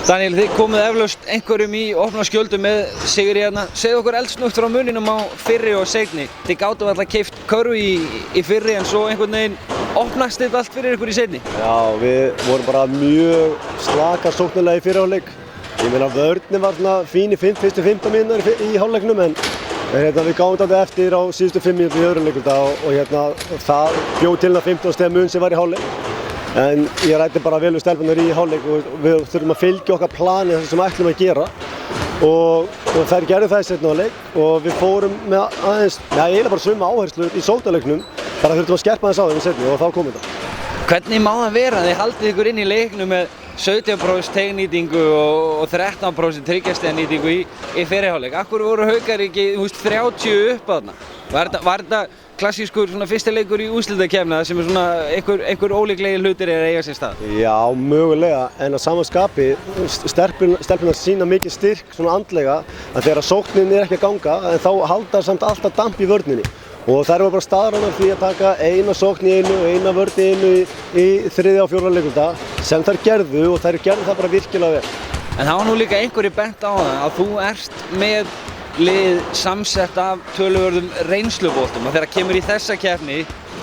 Daniel, þið komuð eflaust einhverjum í opna skjöldu með sigri hérna. Segðu okkur eldsnögt frá muninum á fyrri og seinni. Þið gátuð alltaf keypt körfu í fyrri en svo einhvern veginn opnast þetta allt fyrir ykkur í seinni. Já, við vorum bara mjög slaka sóknarlega í fyrri hálfleik. Ég meina vörnin var svona fín í fyrstu 15 mínútur í hálfleiknum en við gáum þetta eftir á síðustu 5 mínútur í öðrum leikum og það bjóð til 15 stiga mun sem var í hálfleik. En ég ræddi bara vel við stelpurnar í hálfleik og við þurfum að fylgja okkar plani þess sem við ætlum að gera. Og þær gerðu það í seinni hálfleik og við fórum með aðeins, eiginlega bara sömu áherslur í sóknarleiknum. Bara þurftum að skerpa aðeins á þeim í seinni og þá kom þetta. Hvernig má það vera að þið haldið ykkur inn í leiknum með 17% teignýtingu og 13% tryggjastiganýtingu í fyrri hálfleik? Akkur voru Haukar ekki 30 upp þarna? Var þetta klassískur fyrsti leikur í úrslitakeppni sem er einhver ólíklegir hlutir að eiga sér stað? Já, mögulega, en að sama skapi stelpurnar sýna mikið styrk andlega að þegar sóknin er ekki að ganga en þá haldar samt alltaf damp í vörninni. Og þær var bara staðráðnar því að taka eina sókn í einu og eina vörn í einu í 3. og 4. leikuldag sem þær gerðu og þær gerðu það bara virkilega vel. En það var nú líka einhverju bent á það að þú ert með lið samsett af töluvörðum reynsluboltum og þegar kemur í þessa keppni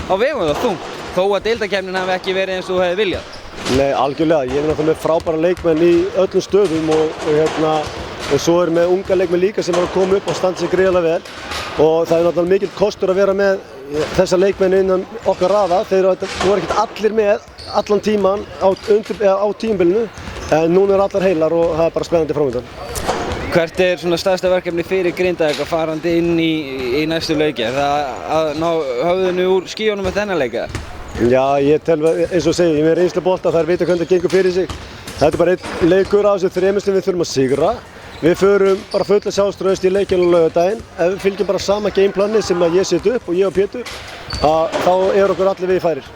þá vegur það þungt þó að deildakeppnin hafi ekki verið eins og þú hefði viljað. Nei, algjörlega. Ég er náttúrulega með frábæra leikmenn í öllum stöðum og svo er með unga leikmenn líka sem var að koma upp og standa sig gríðarlega vel og það er náttúrulega mikill kostur að vera með þessa leikmenn innan okkar raða. Þeir voru ekkert allir með allan tíman á tímabilinu en núna eru allar heilar og það er bara spennandi framöndan. Hvert er stærsta verkefni fyrir Grindavík að farandi inn í næstu leiki? Er það að ná höfðinu úr skíunum með þennan leika? Já, ég tel eins og segi, ég með reynslu bolta þær vita hvernig það gengur fyrir sig. Þetta er bara einn leikur á þessu 3 sem við þurfum að sigra. Við förum bara fulla sjálfstraust í leikinn á laugardaginn. Ef við fylgjum bara sama gameplani sem ég set upp og ég og Pétur, þá okkur allir við færir.